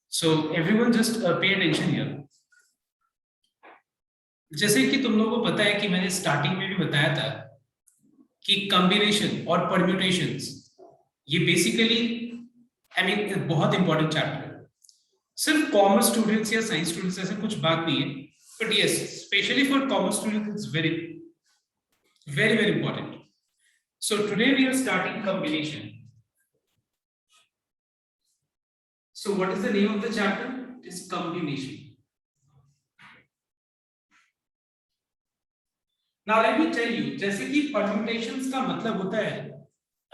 So everyone just pay attention here. जैसे कि तुम लोगों को पता है कि मैंने स्टार्टिंग में भी बताया था कि कॉम्बिनेशन और परम्यूटेशंस ये बेसिकली बहुत इंपॉर्टेंट चैप्टर है. सिर्फ कॉमर्स स्टूडेंट्स या साइंस स्टूडेंट्स ऐसे कुछ बात नहीं है, but yes specially for commerce students it's very very very important. So today we are starting combination. So what is the name of the chapter? It is combination. Now let me tell you, जैसे कि permutations का मतलब होता है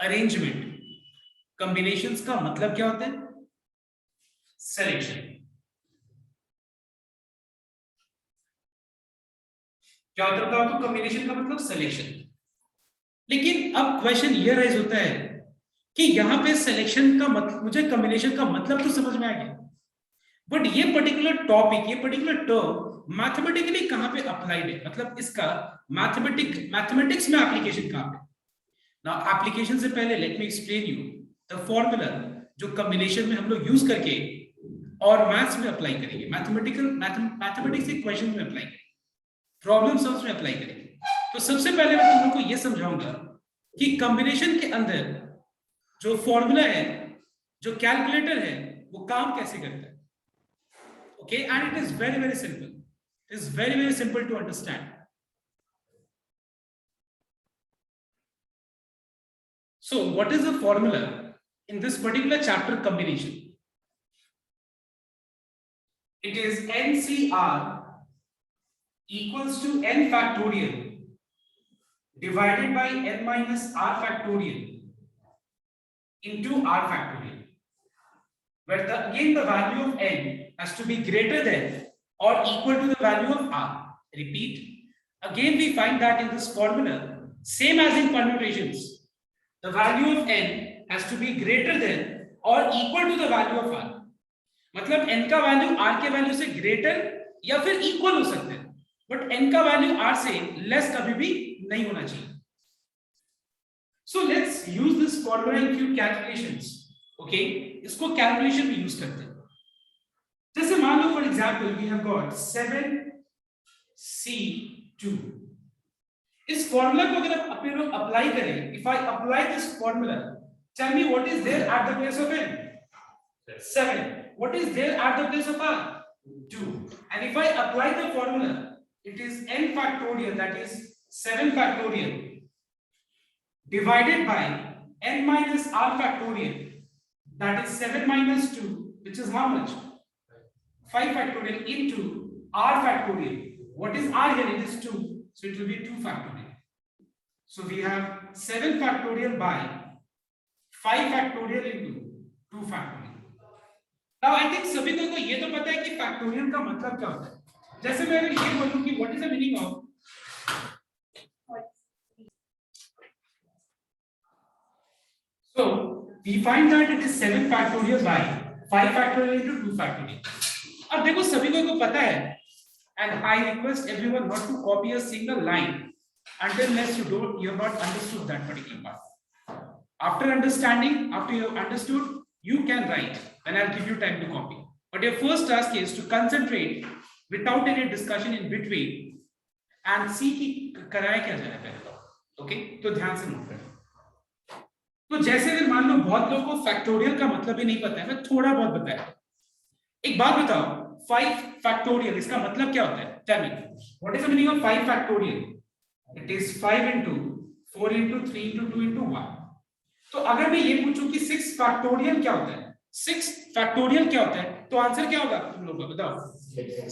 arrangement, combinations का मतलब क्या होता है? Selection. क्या होता है आपको combination का मतलब? Selection. लेकिन अब क्वेश्चन ये राइज होता है कि यहाँ पे सिलेक्शन का मतलब, मुझे कॉम्बिनेशन का मतलब तो समझ में आ गया, बट ये पर्टिकुलर टॉपिक, ये पर्टिकुलर टर्म मैथमेटिकली कहाँ पे अप्लाइड है, मतलब इसका मैथमेटिक्स में एप्लीकेशन कहाँ पे. नाउ एप्लीकेशन से पहले let me explain you the formula जो कॉम्बिनेशन में हम लोग यूज करके और मैथ्स में अप्लाई करेंगे, मैथमेटिक्स के क्वेश्चन में अप्लाई करेंगे, प्रॉब्लम सॉल्व में अप्लाई करेंगे. तो सबसे पहले मैं तुम लोग को यह समझाऊंगा कि कॉम्बिनेशन के अंदर जो फॉर्मूला है, जो कैलकुलेटर है, वो काम कैसे करता है. Okay, and it is very very simple. It is very very simple to understand. So what is the formula in this particular chapter combination? It is NCR equals to n factorial divided by n minus r factorial into r factorial, where again the value of n has to be greater than or equal to the value of r. Repeat, again we find that in this formula, same as in permutations, the value of n has to be greater than or equal to the value of r. मतलब n का value r के value से greater या फिर equal हो सकते हैं, but n का वैल्यू r से लेस कभी भी नहीं होना चाहिए. So let's use this formula in few calculations. Okay, इसको कैलकुलेशन में यूज करते हैं. जैसे मान लो for example we have got 7C2. इस फॉर्मूला को अगर आप अपने लोग अप्लाई करें, if I apply this formula, tell me what is there at the place of n? 7. What is there at the place of r? 2. And if I apply the formula, it is n factorial, that is 7 factorial divided by n minus r factorial, that is 7 minus 2, which is how much? 5 factorial into r factorial. What is r here? It is 2, so it will be 2 factorial. So we have 7 factorial by 5 factorial into 2 factorial. Now I think सभी को ये तो पता है कि factorial का मतलब क्या होता है. जैसे मैं अगर ये बोलूं कि what is the meaning of, so we find that it is 7 factorial by 5 factorial into 2 factorial. अब देखो सभी को पता है, and I request everyone not to copy a single line unless you have not understood that particular part. After understanding, after you have understood, you can write and I'll give you time to copy. But your first task is to concentrate without any discussion in between and see कि कराया क्या जा रहा है पहले. Okay, तो ध्यान से नोट करें. तो जैसे अगर मान लो बहुत लोगों को फैक्टोरियल का मतलब ही नहीं पता है, मैं थोड़ा बहुत बताया. एक बात बताओ, 5 फैक्टोरियल इसका मतलब क्या होता है? Tell me what is the meaning of 5 factorial? It is 5 into 4 into 3 into 2 into 1. तो अगर मैं ये पूछूं कि 6 फैक्टोरियल क्या होता है, 6 फैक्टोरियल क्या होता है, तो आंसर क्या होगा तुम लोग बताओ?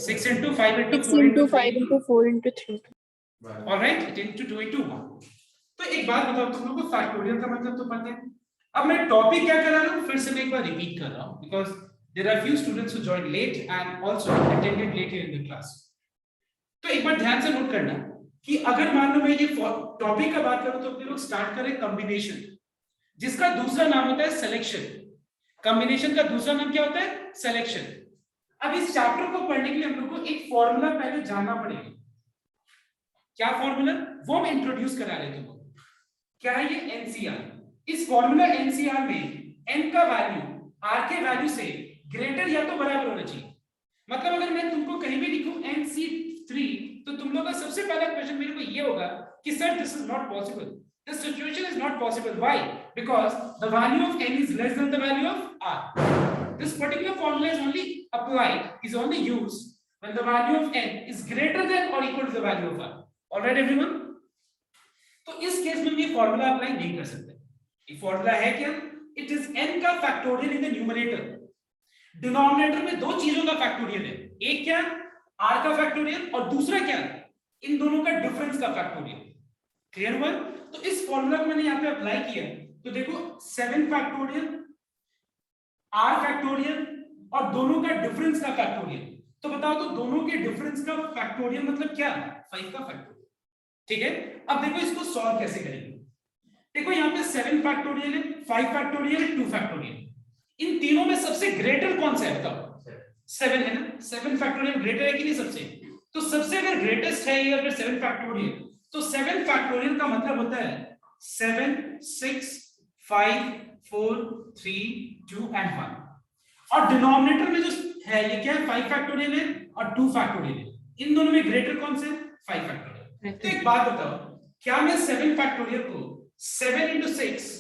6 into 5 into 4 into 5 into 4 into 3. Alright, it into 2 into 1. तो एक बात बताओ, तुम लोग को फैक्टोरियल का मतलब तो पता है. अब मैं टॉपिक क्या करा रहा हूं, फिर से मैं एक बार रिपीट कर रहा हूं, because there are few students who joined late and also attended late in the class. तो एक बार ध्यान से नोट करना कि अगर मान लो मैं ये टॉपिक का बात करूं तो अपने लोग स्टार्ट करें कॉम्बिनेशन, जिसका दूसरा नाम होता है सिलेक्शन. कॉम्बिनेशन का दूसरा नाम क्या होता है? सिलेक्शन. अब इस चैप्टर को पढ़ने के लिए हम लोग को एक फॉर्मूला पहले जानना पड़ेगा. क्या फॉर्मूला? वो हम इंट्रोड्यूस करा रहे थे. क्या है ये? NCR. इस फॉर्मूला NCR में n का वैल्यू r के वैल्यू से ग्रेटर या तो बराबर होना चाहिए। मतलब अगर मैं तुमको कहीं भी लिखूं nc3 तो तुम लोग का सबसे पहला क्वेश्चन मेरे को ये होगा कि sir this is not possible, this situation is not possible. Why? Because the value of n is less than the value of r। This particular formula is only applied, is only used when the value of n is greater than or equal to the value of r. All right everyone? तो इस case में ये formula apply नहीं कर सकते। ये formula है क्या? इट इज n का factorial in the numerator. Denominator में दो चीजों का फैक्टोरियल है, एक क्या r का फैक्टोरियल और दूसरा क्या इन दोनों का डिफरेंस का फैक्टोरियल। क्लियर हुआ? तो इस फॉर्मूला को मैंने यहाँ पे अप्लाई किया तो देखो 7 फैक्टोरियल r फैक्टोरियल और दोनों का डिफरेंस का फैक्टोरियल। तो बताओ तो दोनों के डिफरेंस का फैक्टोरियल मतलब क्या? 5 का फैक्टोरियल। ठीक है, अब देखो इसको सॉल्व कैसे करेंगे। देखो यहाँ पे 7 फैक्टोरियल है, 5 फैक्टोरियल है, 2 फैक्टोरियल। इन तीनों में सबसे ग्रेटर कौन सा है बताओ? 7 है ना। 7 फैक्टोरियल ग्रेटर है कि नहीं सबसे? तो सबसे अगर ग्रेटेस्ट है ये अगर 7 फैक्टोरियल तो 7 फैक्टोरियल का मतलब होता है 7 6 5 4 3 2 and 1। और डिनोमिनेटर में जो है ये क्या है? 5 फैक्टोरियल है और 2 फैक्टोरियल है। इन दोनों में ग्रेटर कौन से? 5 फैक्टोरियल। तो एक बात बताओ, क्या मैं 7 फैक्टोरियल को 7 into 6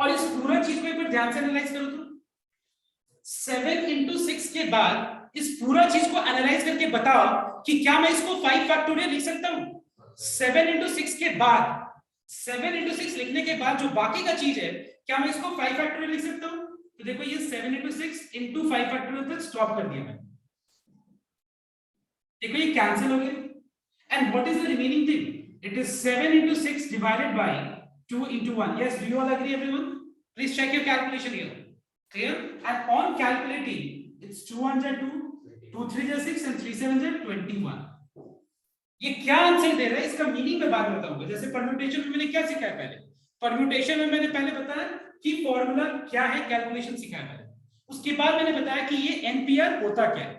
और इस पूरा चीज को एक बार ध्यान से एनालाइज करो तो 7 into 6 के बाद इस पूरा चीज को एनालाइज करके बताओ कि क्या मैं इसको 5 फैक्टोरियल लिख सकता हूं? 7 into 6 के बाद 7 into 6 लिखने के बाद जो बाकी का चीज है क्या मैं इसको 5 फैक्टोरियल लिख सकता हूं? तो देखो ये 7 into 6 into 5 फैक्टोरियल तक स्टॉप कर दिया मैंने। देखो ये कैंसिल हो गया and what is the remaining thing? It is 7 into 6 divided by 2 into 1। Yes, do you all agree everyone? Please check your calculation here. Clear? And on calculating it's 2 1 2 2 3 6 and 3 7 21। ये क्या answer दे रहा है इसका meaning मैं बाद में बताऊंगा। जैसे परम्यूटेशन में मैंने क्या सिखाया पहले, परम्यूटेशन में मैंने पहले बताया कि फॉर्मूला क्या है, कैलकुलेशन सिखाया पहले, उसके बाद मैंने बताया कि ये एनपीआर होता क्या है।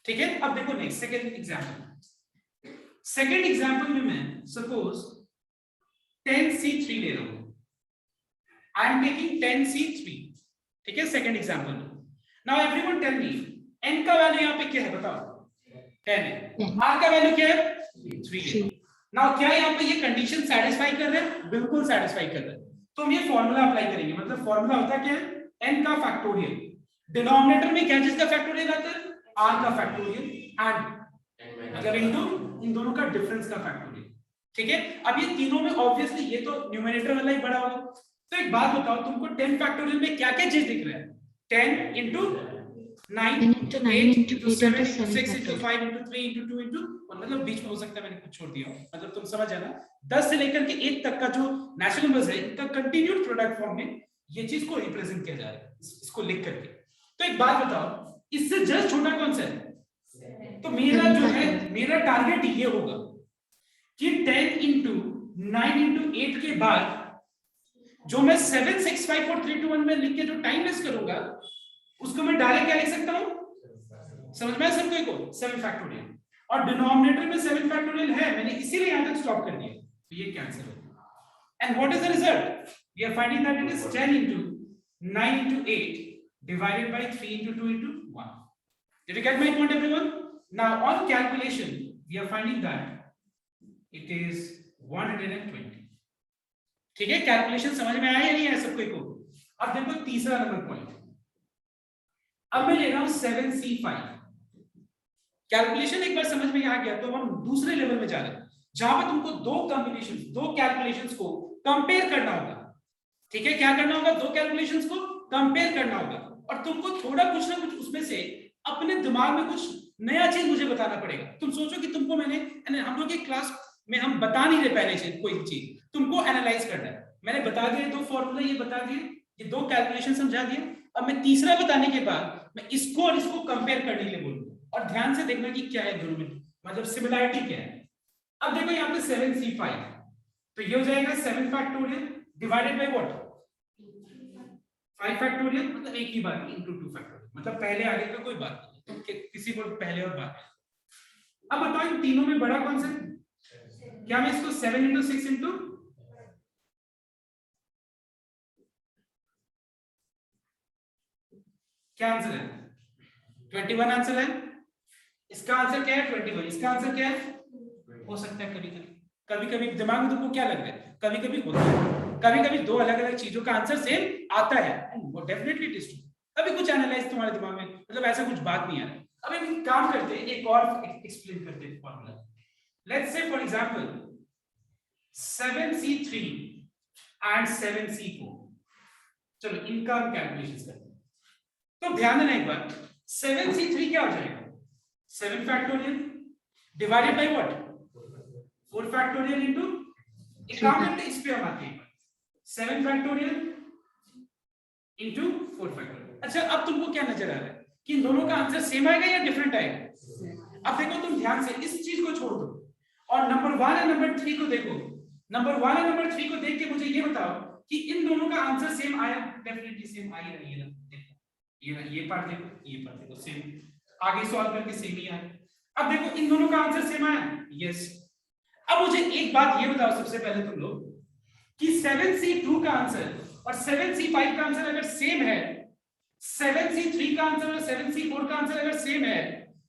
ठीक है, अब देखो next second example. Second example में मैं सपोज 10C3 ले रहा हूं। I am taking 10C3। ठीक है, सेकंड एग्जांपल में। Now everyone tell me n का वैल्यू यहां पे क्या है बताओ? 10 है। r का वैल्यू क्या है? 3 है। नाउ क्या यहां पे ये कंडीशन सैटिस्फाई कर रहे हैं? बिल्कुल सैटिस्फाई कर रहे हैं। तो हम ये फॉर्मूला अप्लाई करेंगे। मतलब फॉर्मूला होता क्या है? n का फैक्टोरियल। डिनोमिनेटर में क्या चीज का फैक्टोरियल आता है? r का फैक्टोरियल एंड मतलब इनटू इन दोनों का डिफरेंस का फैक्टोरियल। ठीक है, अब ये तीनों में ऑब्वियसली ये तो न्यूमरेटर वाला ही बड़ा होगा। तो एक बात बताओ, तुमको 10 फैक्टोरियल में क्या क्या चीज दिख रहा है? 10 into 9 into 8 into 7 into 6 into 5 into 3 into 2 into 1। मतलब बीच में हो सकता है मैंने कुछ छोड़ दिया हो, मतलब तुम समझ जाना। 10 से लेकर के 1 तक का जो नेचुरल नंबर्स है इनका कंटिन्यूड प्रोडक्ट फॉर्म में ये चीज को रिप्रेजेंट किया जा रहा है इसको लिख करके। तो एक बात बताओ, इससे जस्ट छोटा कौन सा है? तो मेरा जो है मेरा टारगेट ये होगा कि 10 into 9 into 8 के बाद जो मैं 7 6 5 4 3 2 1 में लिख के जो टाइम वेस्ट करूंगा उसको मैं डायरेक्ट क्या लिख सकता हूं? समझ में सबको को 7 फैक्टोरियल और डिनोमिनेटर में 7 फैक्टोरियल है, मैंने इसीलिए यहां तक स्टॉप कर दिया। तो ये कैंसिल हो गया and what is the result? We are finding that it is 10 into 9 into 8 divided by 3 into 2 into 1। Did you get my point everyone? Now on calculation we are finding that it is 120। ठीक है, calculation समझ में आया या नहीं आया सबको को? अब देखो तीसरा नंबर पॉइंट। अब मैं ले रहा हूं 7C5। कैलकुलेशन एक बार समझ में आ गया तो हम दूसरे लेवल में जा रहे हैं जहां पे तुमको दो कॉम्बिनेशंस दो कैलकुलेशंस को कंपेयर करना होगा। ठीक है, क्या करना होगा? दो कैलकुलेशंस को कंपेयर करना होगा और तुमको थोड़ा कुछ ना कुछ उसमें से अपने दिमाग में कुछ नया चीज मुझे बताना पड़ेगा। तुम सोचो कि तुमको मैंने हम लोग की क्लास में हम बता नहीं रहे पहले से कोई चीज, तुमको एनालाइज करना है। मैंने बता दिया दो फॉर्मूला, ये बता दिए, ये दो कैलकुलेशन समझा दिए। अब मैं तीसरा बताने के बाद मैं इसको और इसको कंपेयर करने के लिए बोलूंगा और ध्यान से देखना कि क्या है दोनों में, मतलब सिमिलरिटी क्या है। अब देखो यहाँ पे 7C5 तो ये हो जाएगा 7 factorial divided by what? 5 factorial, मतलब एक ही बात इनटू 2 फैक्टोरियल, मतलब पहले आगे का कोई बात नहीं, तो किसी को पहले और बाद। अब बताओ इन तीनों में बड़ा कौन सा? क्या मैं इसको 7 into 6 into क्या आंसर है? 21 आंसर है। इसका आंसर क्या है? 21। इसका आंसर क्या है? हो सकता है कभी कभी, कभी कभी दिमाग में तुमको क्या लग रहा है, कभी कभी होता है, कभी कभी दो अलग अलग चीजों का आंसर सेम आता है, वो डेफिनेटली इट इज ट्रू। अभी कुछ एनालाइज तुम्हारे दिमाग में, मतलब ऐसा कुछ बात नहीं आ रहा है। अभी हम काम करते हैं, एक और एक्सप्लेन करते हैं formula. Let's say for example 7C3 and 7C4, चलो इनका हम कैलकुलेशन करते हैं। तो ध्यान देना एक बार, 7C3 क्या हो जाएगा? 7 factorial divided by what? 4 factorial into, एक काम करते हैं, इस पे हम आते हैं, 7 फैक्टोरियल इनटू 4 फैक्टोरियल। अच्छा, अब तुमको क्या नजर आ रहा है कि इन दोनों का आंसर सेम आएगा या डिफरेंट आएगा? अब देखो तुम ध्यान से इस चीज को छोड़ दो और नंबर 1 और नंबर 3 को देखो। नंबर 1 और नंबर 3 को देख के मुझे ये बताओ कि इन दोनों का आंसर सेम आया? डेफिनेटली सेम आ ही रही है ना। देखो ये पार्ट देखो, ये पार्ट देखो, सेम, आगे सॉल्व करके सेम ही आया। अब देखो इन दोनों का आंसर सेम आया, यस। अब मुझे एक बात ये बताओ सबसे पहले तुम लोग कि 7C2 का आंसर और 7C5 का आंसर अगर सेम है, 7C3 का आंसर और 7C4 का आंसर अगर सेम है,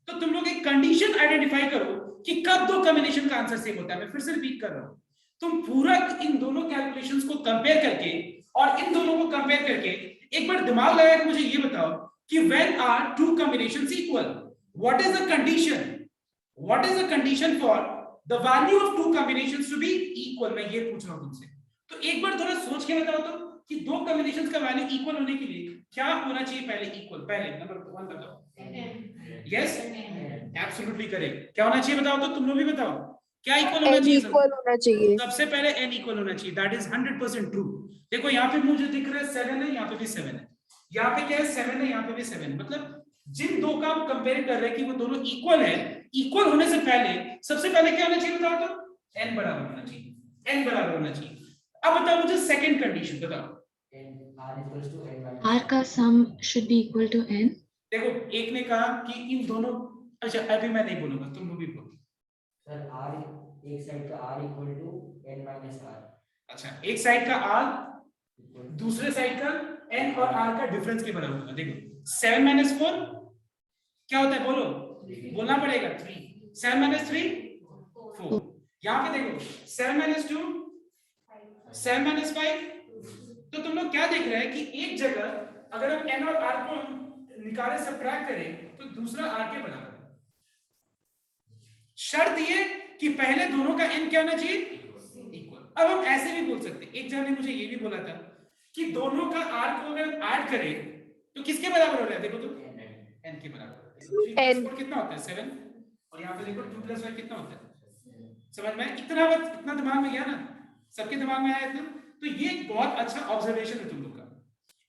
तो तुम लोग एक कंडीशन आइडेंटिफाई करो कि कब दो कॉम्बिनेशन का आंसर सेम होता है। मैं फिर से रिपीट कर रहा हूं, तुम पूरा इन दोनों कैलकुलेशंस को कंपेयर करके और इन दोनों को कंपेयर करके एक बार दिमाग लगा के मुझे ये बताओ कि when are two combinations equal, what is the condition, what is the condition for the value of two combinations to be equal? मैं ये पूछ रहा हूं तुमसे, तो एक बार थोड़ा सोच के बताओ तो कि दो कॉम्बिनेशंस का वैल्यू इक्वल होने के लिए क्या होना चाहिए? पहले इक्वल, पहले नंबर 1 बताओ। Yes, absolutely correct. क्या होना चाहिए बताओ तो, तुम लोग भी बताओ, क्या इक्वल होना चाहिए? इक्वल होना चाहिए। सबसे पहले n इक्वल होना चाहिए, दैट इज 100% ट्रू। देखो यहाँ पे मुझे दिख रहा है 7 है, यहाँ पे भी 7 है, यहाँ पे क्या है 7 है, यहाँ पे भी 7 है। मतलब जिन दो का हम कंपेयर कर रहे हैं कि वो दोनों इक्वल है, इक्वल होने से पहले सबसे पहले क्या होना चाहिए बताओ तो? n बराबर होना चाहिए, n बराबर होना चाहिए। अब बताओ मुझे सेकंड कंडीशन बताओ। R का सम should be equal to n। देखो एक ने कहा कि इन दोनों, अच्छा अभी मैं नहीं बोलूंगा, तुम लोग भी बोलो। सर r एक साइड का r equal to n minus r। अच्छा, एक साइड का r दूसरे साइड का n और r का डिफरेंस के बराबर होगा। देखो 7 माइनस 4 क्या होता है? बोलो, बोलना पड़ेगा। 3, 7 माइनस 3 4। यहाँ पे देखो 7 माइनस 2 7 माइनस 5। तो तुम लोग क्या देख रहे हैं कि एक जगह अगर हम n और r को निकाले, सब्ट्रैक्ट करें, तो दूसरा r के बराबर है। शर्त ये कि पहले दोनों का n क्या होना चाहिए? इक्वल। अब हम ऐसे भी बोल सकते, एक जन ने मुझे ये भी बोला था कि दोनों का r को अगर ऐड करें तो किसके बराबर हो रहा है? देखो तो n के बराबर। 3 + 4 कितना होता है? 7। और यहाँ पे देखो 2 + 5 कितना होता है? समझ में? इतना दिमाग में गया ना, सबके दिमाग में आया इतना। तो ये एक बहुत अच्छा ऑब्जर्वेशन है तुम लोग का।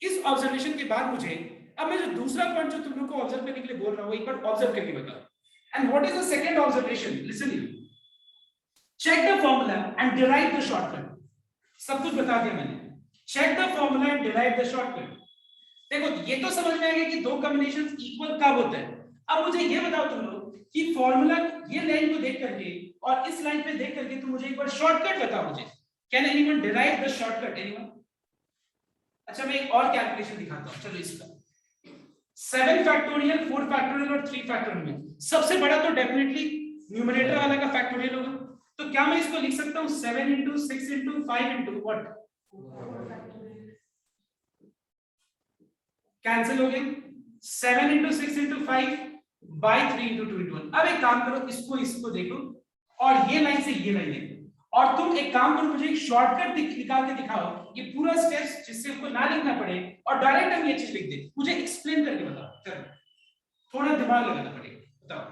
इस ऑब्जर्वेशन के बाद मुझे, अब मैं जो दूसरा पॉइंट जो तुम लोग को ऑब्जर्व करने के लिए बोल रहा हूं, एक बार ऑब्जर्व करके बताओ। And what is the second observation? Listen you, check the formula and derive the shortcut. सब कुछ बता दिया मैंने। Check the formula and derive the shortcut. देखो ये तो समझ में आ गया कि दो कॉम्बिनेशंस इक्वल कब होता है। अब मुझे ये बताओ तुम लोग कि फॉर्मूला, ये लाइन को देख करके और इस लाइन पे देख करके तुम मुझे एक बार शॉर्टकट बताओ मुझे। Can anyone derive the shortcut? Anyone? अच्छा मैं एक और कैलकुलेशन दिखाता हूं, चलो इसका 7 फैक्टोरियल, 4 फैक्टोरियल और 3 फैक्टोरियल में सबसे बड़ा तो डेफिनेटली न्यूमरेटर वाला का फैक्टोरियल होगा। तो क्या मैं इसको लिख सकता हूं 7 × 6 × 5 × व्हाट? कैंसिल हो गया। 7 × 6 × 5 by 3 × 2 × 1। अब एक काम करो, इसको देखो और ये लाइन से ये लाइन देखो, और तुम एक काम करो, मुझे एक शॉर्टकट निकाल के दिखाओ, ये पूरा स्टेप्स जिससे हमको ना लिखना पड़े और डायरेक्ट हम ये चीज लिख दे। मुझे एक्सप्लेन करके बताओ, चलो थोड़ा दिमाग लगाना पड़ेगा। बताओ,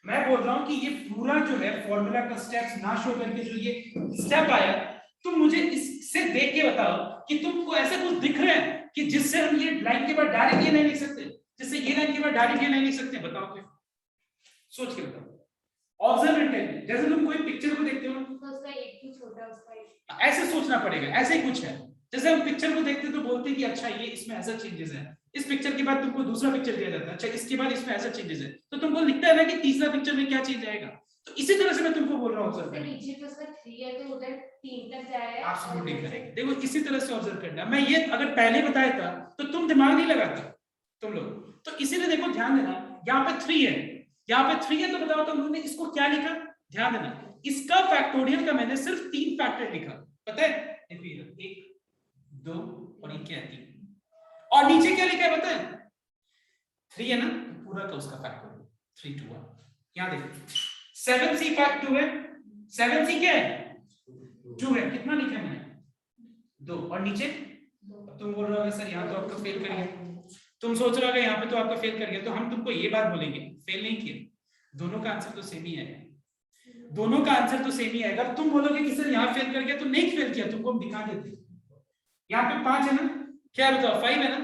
मैं बोल रहा हूं कि ये पूरा जो है फॉर्मूला का स्टेप्स ना शो करके जो ये स्टेप आया, तुम मुझे इससे देख के बताओ कि तुमको ऐसा कुछ दिख रहा है कि जिससे हम ये लाइन के बाद डायरेक्ट ये नहीं लिख सकते, जिससे ये लाइन के बाद डायरेक्ट ये नहीं लिख सकते? बताओ, तो सोच के बताओ। Observe and tell. जैसे तुम कोई पिक्चर को देखते हो तो उसका एक ही छोटा, उसका एक ऐसे सोचना पड़ेगा, ऐसे ही कुछ है। जैसे हम पिक्चर को देखते हैं तो बोलते हैं कि अच्छा ये इसमें ऐसा चेंजेस है, इस पिक्चर के बाद तुमको दूसरा पिक्चर दिया जाता है, अच्छा इसके बाद इसमें ऐसा चेंजेस है, तो तुमको लिखता है ना कि तीसरा पिक्चर में क्या चेंज आएगा। तो इसी तरह से मैं तुमको बोल रहा हूं ऑब्जर्व करने। नीचे तो उसका 3 है तो उधर 3 तक जाएगा। Absolutely correct. देखो इसी तरह से ऑब्जर्व करना। मैं ये अगर पहले बताया था तो तुम दिमाग नहीं लगाता, तुम लोग। तो इसीलिए देखो ध्यान देना, यहाँ पे 3 है, यहाँ पे 3 है, तो बताओ तुम लोगों ने इसको क्या लिखा? ध्यान देना, इसका फैक्टोरियल का मैंने सिर्फ 3 फैक्टर लिखा, पता है? देखो ये 1 2 और ये क्या है 3, और नीचे क्या लिखा है पता है? 3 है ना, तो पूरा का उसका फैक्टोरियल 3 2 1। यहाँ देखो 7c फैक्ट 2 है, 7c क्या है? 2 है, कितना लिखा है मैंने? 2, और नीचे तुम बोल रहे हो सर यहाँ तो आपका फेल कर गया, तुम सोच रहे हो यहाँ पे तो आपका फेल कर गया, तो हम तुमको ये बात बोलेंगे फेल नहीं किया, दोनों का आंसर तो सेम ही है, दोनों का आंसर तो सेम ही है। अगर तुम बोलोगे कि सर यहाँ फेल कर गया तो नहीं फेल किया, तुमको हम दिखा देते। यहाँ पे 5 है ना, क्या बताओ 5 है ना,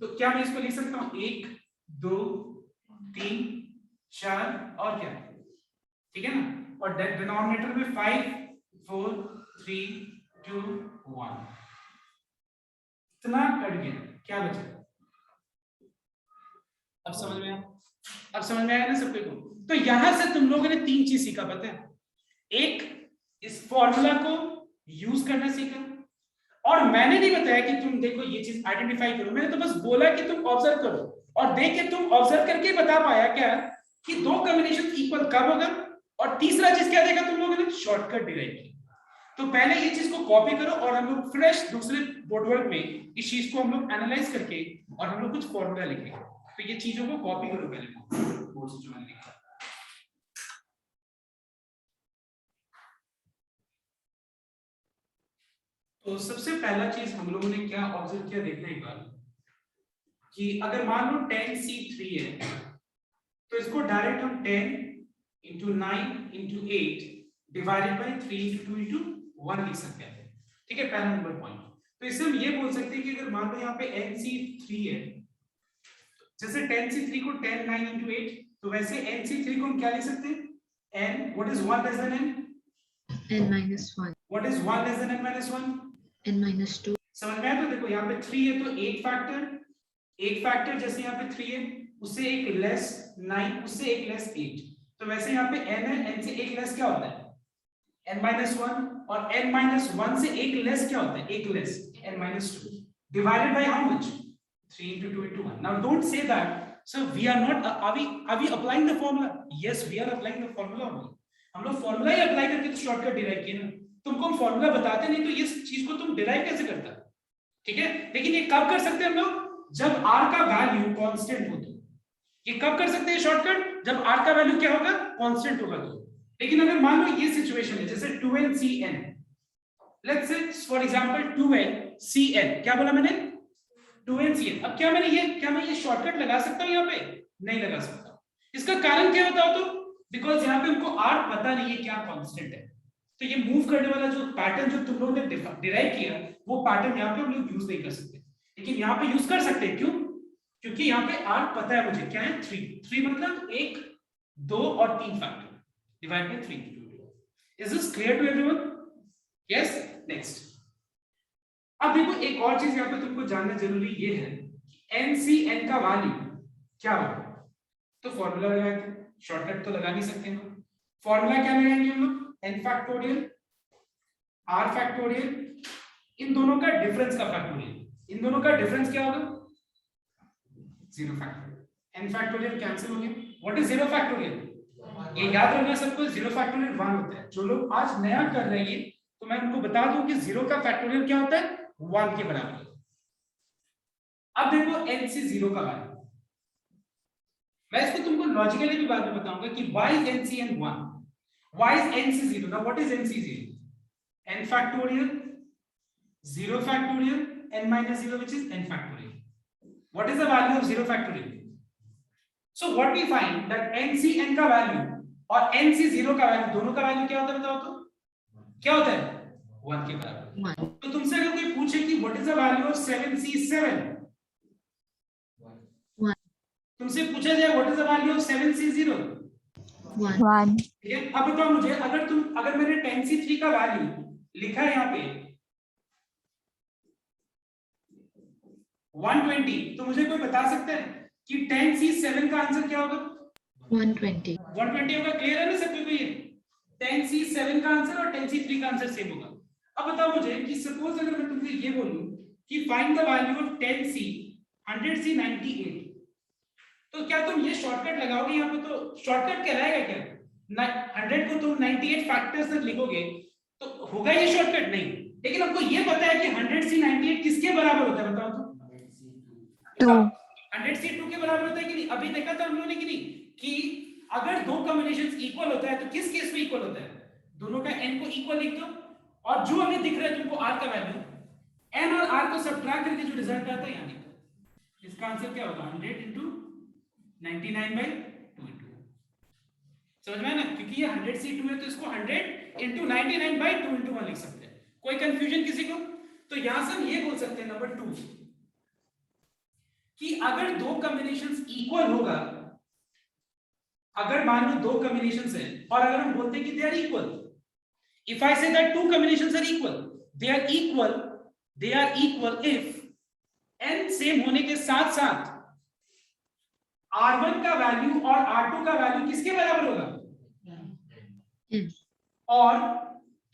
तो क्या मैं इसको लिख सकता हूँ 1 2 3 4 और क्या, ठीक है ना, और डिनोमिनेटर में 5 4 3 2 1, इतना कट गया, क्या बचा? अब समझ में आया? अब समझ में आया ना सबको? तो यहां से तुम लोगों ने 3 चीज सीखा, पता है? एक, इस फॉर्मूला को यूज करना सीखा, और मैंने नहीं बताया कि तुम देखो ये चीज आइडेंटिफाई करो, मैंने तो बस बोला कि तुम ऑब्जर्व करो, और देख के तुम ऑब्जर्व करके बता पाया क्या कि 2 कॉम्बिनेशन इक्वल कब होगा, और तीसरा चीज क्या देखा तुम लोगों ने? शॉर्टकट डिराइव की। तो पहले ये चीज को कॉपी करो, और हम लोग फ्रेश दूसरे बोर्ड वर्क में इस चीज को हम लोग एनालाइज करके और हम लोग कुछ फॉर्मूला लिखेंगे। तो ये चीजों को कॉपी करो पहले बोर्ड से जो मैंने लिखा। तो सबसे पहला चीज हम लोगों ने क्या ऑब्जर्व किया देखना एक बार, कि अगर मान लो 10c3 है, तो इसको डायरेक्ट हम 10 into 9 into 8 divided by 3 into 2 into 1 लिख सकते हैं, ठीक है? पहला नंबर पॉइंट। तो इससे हम ये बोल सकते हैं कि अगर मान लो यहाँ पे nc3 है, जैसे 10c3 को 10 9 into 8, तो वैसे nc3 को हम क्या लिख सकते हैं? n, what is 1 less than n? n minus 1, What is 1 less than n minus 1? n minus 2, समझ में आया? तो देखो यहाँ पे 3 है तो 8 फैक्टर जैसे यहाँ पे 3 है, उससे एक लेस 9, उससे एक लेस 8, तो वैसे यहाँ पे n है, n से एक लेस क्या होता है? n minus 1, और n minus 1 से एक लेस क्या होता है? एक less n minus 2, divided by how much? 3 into 2 into 1. Now don't say that so we are not are we applying the formula? Yes, we are applying the formula only. हम लोग formula ही apply करके तो shortcut derive किए ना, तुमको हम formula बताते नहीं तो ये चीज को तुम डिराइव कैसे करता? ठीक है, लेकिन ये कब कर सकते हैं हम लोग? जब r का वैल्यू कांस्टेंट हो। तो ये कब कर सकते हैं शॉर्टकट? जब r का वैल्यू क्या होगा? कांस्टेंट होगा। तो लेकिन अगर मान लो ये सिचुएशन है जैसे 2ncn, let's say for example 2ncn, क्या बोला मैंने? 2ncn। अब क्या मैं ये शॉर्टकट लगा सकता हूं? यहाँ पे नहीं लगा सकता। इसका कारण क्या बताओ तो? बिकॉज यहाँ पे हमको r पता नहीं है क्या कांस्टेंट है, तो ये मूव करने वाला जो पैटर्न जो तुम लोगों ने डिराइव किया, वो पैटर्न यहाँ पे हम लोग यूज नहीं कर सकते, लेकिन यहाँ पे यूज कर सकते हैं। क्यों? क्योंकि यहाँ पे r पता है मुझे, क्या है? 3 मतलब 1 2 और 3 factor divide by 3। Is this clear to everyone? Yes, next. अब देखो एक और चीज यहाँ पे तुमको जानना जरूरी ये है कि NCN का वैल्यू क्या होगा। तो फॉर्मूला लगाते हैं, शॉर्टकट तो लगा नहीं सकते हम। फॉर्मूला क्या लगाएंगे हम लोग? n फैक्टोरियल r फैक्टोरियल, इन दोनों का डिफरेंस का फैक्टोरियल, इन दोनों का डिफरेंस क्या होगा? 0 फैक्टोरियल। n फैक्टोरियल कैंसिल हो गया। What is 0 factorial? ये याद रखना सबको, 0 फैक्टोरियल 1 होता है। जो लोग आज नया कर रहे हैं तो मैं उनको बता दूं कि 0 का फैक्टोरियल क्या होता है? 1 के बराबर। अब देखो NC0 का वैल्यू, मैं इसको तुमको लॉजिकली भी बाद में बताऊंगा कि why is NCN 1, why is NC0? now what is NC0? n factorial 0 factorial n minus 0 which is n factorial. What is the value of 0 factorial? So what we find that NCN का value और NC0 का value, दोनों का value क्या होता है बताओ तो? क्या होता है? 1 के बराबर। तो तुमसे अगर कोई पूछे कि what is the value of 7C7, तुमसे पूछा जाए what is the value of 7C0? 1. ठीक है, अब बताओ मुझे, अगर मैंने 10C3 का वैल्यू लिखा है यहाँ पे 120, तो मुझे कोई बता सकता है कि 10C7 का आंसर क्या होगा? 120. 120 होगा। क्लियर है ना सबको? ये 10C7 का आंसर और 10C3 का आंसर सेम होगा। अब बताओ मुझे कि सपोज अगर मैं तुमसे ये बोलूं कि find the value of 10C 100C 98, तो क्या तुम ये शॉर्टकट लगाओगे यहाँ पे? तो शॉर्टकट कहलाएगा क्या? 100 को तुम 98 फैक्टर्स तक लिखोगे तो होगा ये शॉर्टकट? नहीं। लेकिन हमको ये पता है कि 100 से 98 किसके बराबर होता है? बताओ तो। 100 से 2 के बराबर होता है कि नहीं? अभी देखा था हम लोगों ने कि नहीं कि अगर दो कॉम्बिनेशंस इक्वल होता है तो किस केस में इक्वल होता है? दोनों का n को इक्वल लिख दो और जो हमें दिख रहा है तुमको r का वैल्यू, n और r को सब्ट्रैक्ट करके जो रिजल्ट आता है यहाँ लिख दो। इसका आंसर क्या होगा? 100 into 99/2 into, समझ में ना? क्योंकि ये 100 से 2 है तो इसको 100 into 99/2 into 1 लिख सकते हैं। कोई कंफ्यूजन किसी को? तो यहां से हम ये बोल सकते हैं नंबर 2 कि अगर दो कॉम्बिनेशंस इक्वल होगा, अगर मान लो दो कॉम्बिनेशंस हैं और अगर हम बोलते हैं कि they are equal, if I say that two combinations are equal, they are equal if n same होने के साथ साथ r1 का वैल्यू और r2 का वैल्यू किसके बराबर होगा? और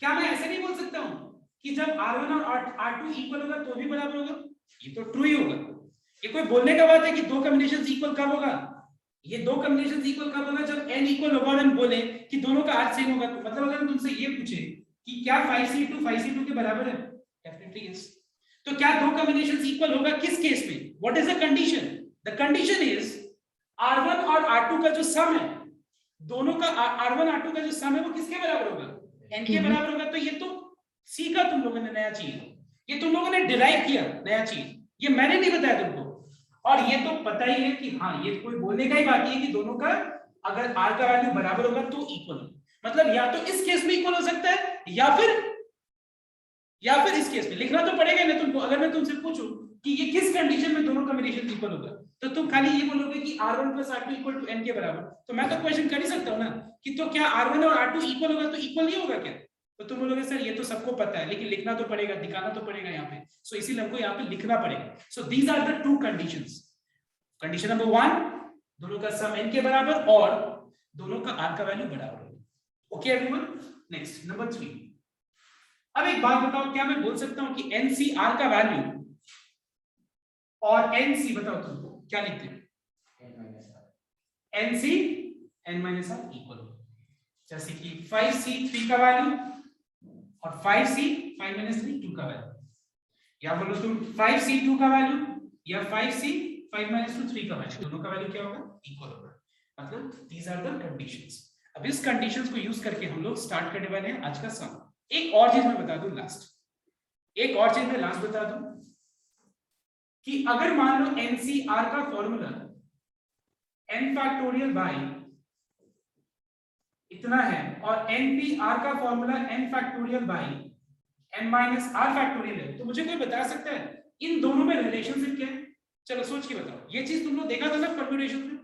क्या मैं ऐसे नहीं बोल सकता हूं कि जब r1 और r2 इक्वल होगा तो भी बराबर होगा? ये तो ट्रू ही होगा। ये कोई बोलने का बात है कि दो कॉम्बिनेशंस इक्वल कब होगा? ये दो कॉम्बिनेशंस इक्वल कब होगा? जब n इक्वल होगा और हम बोले कि दोनों का r सेम होगा। तो मतलब अगर हम तुमसे ये पूछे कि क्या 5c2 के बराबर है? Definitely yes. तो क्या दो कॉम्बिनेशंस इक्वल होगा किस केस में? What is the condition? The condition is r1 और r2 का जो सम है, दोनों का r1 r2 का जो सम है वो किसके बराबर होगा? n के बराबर होगा। तो ये तो सीखा तुम लोगों ने नया चीज, ये तुम लोगों ने डिराइव किया नया चीज, ये मैंने नहीं बताया तुमको। और ये तो पता ही है कि हाँ ये कोई बोलने का ही बात है कि दोनों का अगर r का वैल्यू बराबर होगा तो इक्वल, मतलब या तो इस केस में इक्वल हो सकता है या फिर इस केस में। लिखना तो पड़ेगा ना तुमको। अगर मैं तुमसे पूछूं कि ये किस कंडीशन में दोनों कॉम्बिनेशन इक्वल होगा, तो तुम खाली ये बोलोगे कि r1 + r2 = n के बराबर। तो मैं तो क्वेश्चन कर ही सकता हूं ना कि तो क्या r1 और r2 इक्वल होगा? तो इक्वल नहीं होगा क्या? तो तुम बोलोगे सर ये तो सबको पता है, लेकिन लिखना तो पड़ेगा, दिखाना तो पड़ेगा यहाँ पे। सो इसीलिए हमको यहाँ पे लिखना पड़ेगा। So these are the two conditions. Condition number 1, दोनों का सम n के बराबर और दोनों का r का वैल्यू बराबर होगा। Okay everyone, next number 3। अब एक बात बताओ, क्या मैं बोल सकता हूं कि NCR का वैल्यू और NC बताओ तुमको क्या लिखते हैं? NC n-r इक्वल, जैसे कि 5C 3 का वैल्यू और 5C 5-3 2 का वैल्यू, या बोलो तुम 5C 2 का वैल्यू या 5C 5-2 3 का वैल्यू, दोनों का वैल्यू क्या होगा? इक्वल होगा। मतलब दीज आर द कंडीशंस। अब इस कंडीशंस को यूज करके हम लोग स्टार्ट करने वाले हैं आज का सम। एक और चीज मैं बता दूं लास्ट बता दूं कि अगर मान लो NCR का फॉर्मूला n⁻⁴ इतना है और NPR का फॉर्मूला n⁻⁴ है, तो मुझे कोई बता सकता है इन दोनों में रिलेशनशिप क्या है? चलो सोच के बताओ। ये चीज तुम लोग देखा था ना परम्यूटेशन में,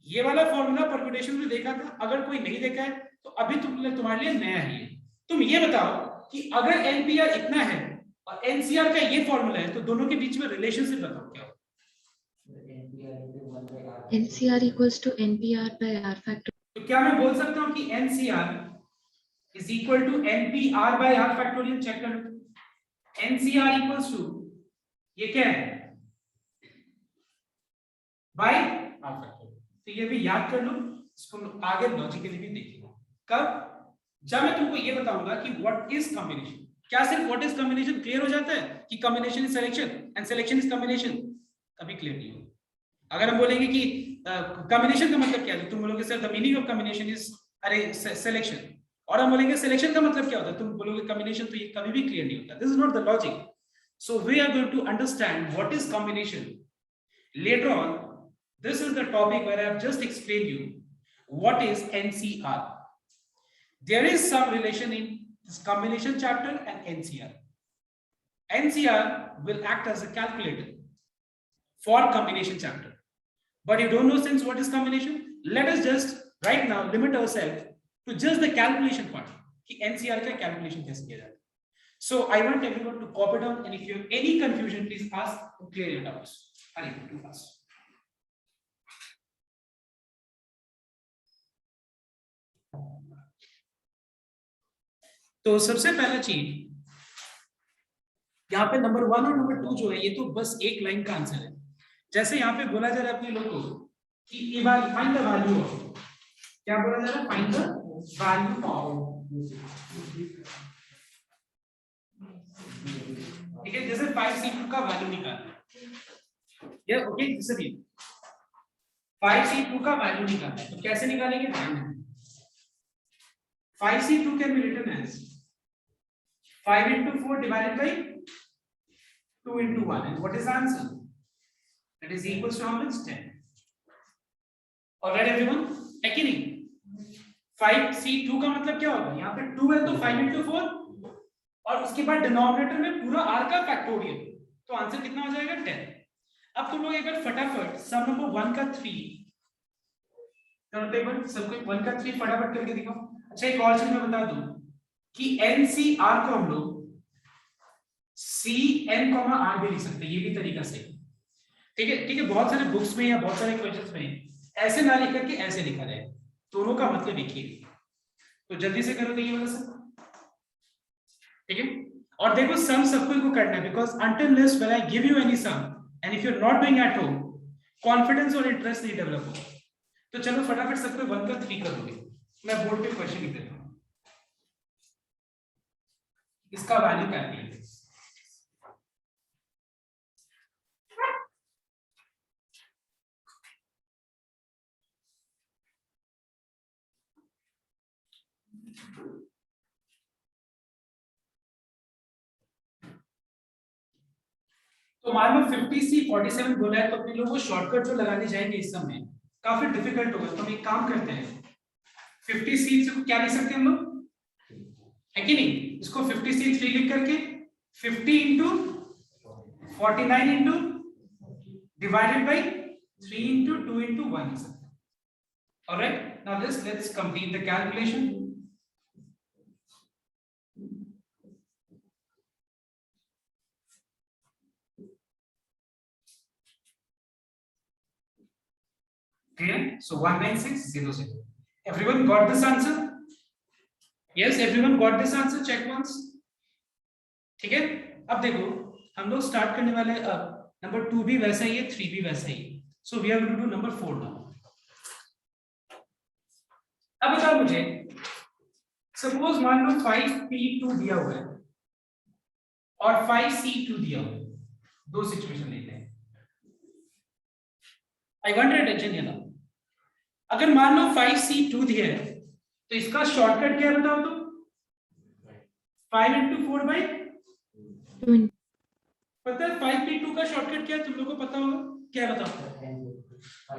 ये वाला फॉर्मूला परम्यूटेशन में देखा था। अगर कोई नहीं देखा है तो अभी तुम्हारे लिए नया है। तुम ये बताओ कि अगर NPR इतना है और NCR का ये फॉर्मूला है, तो दोनों के बीच में रिलेशनशिप बताओ क्या होगा? NCR = NPR/R factor. तो क्या मैं बोल सकता हूं कि NCR = NPR/R फैक्टोरियल? चेक कर लो। NCR = ये क्या है? By R factorial. तो ये भी याद कर लो, इसको आगे लॉजिकली भी देखेंगे। कब? जब मैं तुमको ये बताऊंगा कि व्हाट इज कॉम्बिनेशन। क्या सिर्फ व्हाट इज कॉम्बिनेशन क्लियर हो जाता है कि combination is selection and selection is combination? कभी क्लियर नहीं होगा। अगर हम बोलेंगे कि कॉम्बिनेशन का मतलब क्या है, तुम बोलोगे sir the meaning of combination is selection, और हम बोलेंगे सिलेक्शन का मतलब क्या होता है, तुम बोलोगे कॉम्बिनेशन, तो ये कभी भी क्लियर नहीं होता। This is not the logic. So we are going to understand what is combination later on. This is the topic where I have just explained you what is NCR. There is some relation in this combination chapter and NCR. NCR will act as a calculator for combination chapter. But you don't know since what is combination. Let us just right now limit ourselves to just the calculation part. कि NCR का calculation कैसे किया जाता है. So I want everyone to copy down, and if you have any confusion, please ask to clear your doubts. Hurry, too fast. तो सबसे पहला चीज यहाँ पे नंबर 1 और नंबर 2 जो है, ये तो बस एक लाइन का आंसर है। जैसे यहाँ पे बोला जा रहा है अपने लोगों को कि फाइंड द वैल्यू ऑफ, क्या बोला जा रहा है, फाइंड द वैल्यू ऑफ, ठीक है, जैसे 5c2 का वैल्यू निकालना है, या ओके, जैसे भी 5c2 का वैल्यू निकालना है, तो कैसे निकालेंगे, 5c2 can be written as 5 into 4 divided by 2 into 1, and what is the answer? That is equals to how much? 10. Alright everyone, है कि नहीं? 5c2 का मतलब क्या होगा, यहाँ पे 2 है तो 5 into 4 और उसके बाद डिनोमिनेटर में पूरा r का फैक्टोरियल, तो आंसर कितना हो जाएगा, 10. अब तुम लोग एक बार फटाफट सम नंबर 1 का 3 करो, तो एक बार सबको 1 का 3 फटाफट करके दिखाओ. अच्छा एक और चीज मैं बता दूं कि NCR को हम लोग CN, R भी लिख सकते हैं, ये भी तरीका सही, ठीक है, ठीक है. बहुत सारे बुक्स में या बहुत सारे क्वेश्चंस में ऐसे ना लिख करके ऐसे लिखा जाए, दोनों का मतलब एक ही, तो जल्दी से करो, तो ये वाला सब, ठीक है. और देखो सम सबको को करना है, because until unless when I give you any sum and if you're not doing at home, confidence और इंटरेस्ट नहीं डेवलप होगा. तो चलो फटाफट सबको 1 का 3 कर दोगे, मैं बोर्ड पे क्वेश्चन लिख देता हूं, इसका वैल्यू कैलकुलेट. तो मान लो 50C 47 बोला है, तो अपने लोगों को शॉर्टकट जो लगाने जाएंगे इस समय काफी डिफिकल्ट होगा, तो हम एक काम करते हैं, 50C को क्या लिख सकते हैं हम लोग, है कि नहीं, इसको 50C 3 लिख करके 50 into 49 into divided by 3 into 2 into 1 लिख सकते हैं. Alright, now let's complete the calculation. Clear? So 19600. Everyone got this answer? Yes, everyone got this answer. Check once. ठीक है. अब देखो हम लोग स्टार्ट करने वाले, नंबर 2 भी वैसा ही है, 3 भी वैसा ही है. So we are going to do number 4 now. अब बताओ मुझे, सपोज मान लो 5p2 दिया हुआ है और 5c2 दिया हुआ है, दो सिचुएशन लेते हैं. I want your attention here. अगर मान लो 5c2 दिया है, तो इसका शॉर्टकट क्या है बताओ तो, 5 into 4 by 2 पता है 5p2 का शॉर्टकट क्या है, तुम लोगों को पता होगा, क्या बताओ.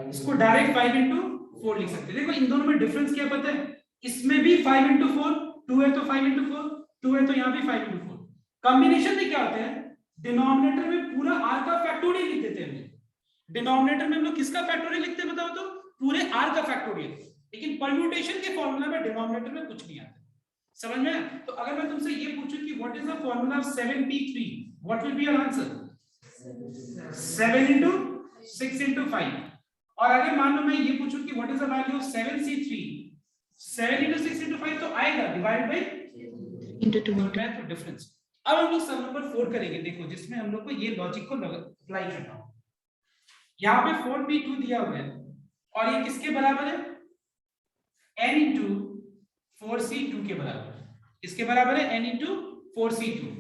इसको डायरेक्ट 5 into 4 लिख सकते हैं. देखो इन दोनों में डिफरेंस क्या पता है, इसमें भी 5 into 4, 2 है तो 5 into 4, 2 है तो यहाँ भी 5 into 4. कॉम्बिनेशन में क्या होता है, डिनोमिनेटर में पूरा r का फैक्टोरियल लिख देते हैं. डिनोमिनेटर में हम लोग किसका फैक्टोरियल लिखते हैं बताओ तो, पूरे r का फैक्टोरियल. लेकिन परम्यूटेशन के फॉर्मूला में डिनोमिनेटर में कुछ नहीं आता, समझ में. तो अगर मैं तुमसे ये पूछूं कि what is the formula of 7p3, what will be your answer, 7 into 6 into 5. और अगर मान लो मैं ये पूछूं कि what is the value of 7c3, 7 into 6 into 5, तो आएगा डिवाइड बाय into 2 मैं तो डिफरेंस. अब हम लोग सम नंबर 4 करेंगे, देखो जिसमें हम लोग को ये लॉजिक को अप्लाई करना है. यहाँ पे 4p2 दिया हुआ है और ये किसके बराबर है, n into 4c2 के बराबर है. इसके बराबर है n into 4c2.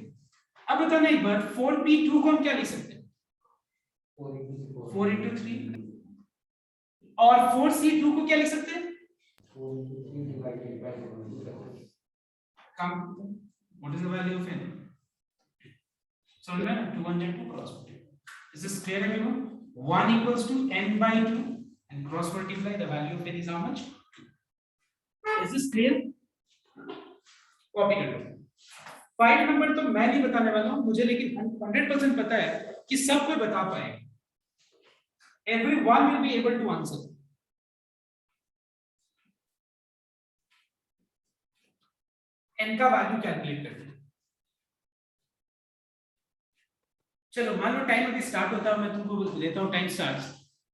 अब बताना एक बार 4p2 को हम क्या लिख सकते हैं, 4 into 3, और 4c2 को क्या लिख सकते हैं, कम. What is the value of n? समझ में, 202 cross multiply. Is this clear everyone? 1 equals to n by 2 and cross multiply, the value of n is how much? Is this clear? Copy कर लो. 5 number तो मैं नहीं बताने वाला हूं, मुझे लेकिन 100% पता है कि सब कोई बता पाएगा. Everyone will be able to answer. n का वैल्यू कैलकुलेट करते हैं. चलो मान लो टाइम अभी स्टार्ट होता है, मैं तुमको लेता हूं टाइम स्टार्ट्स.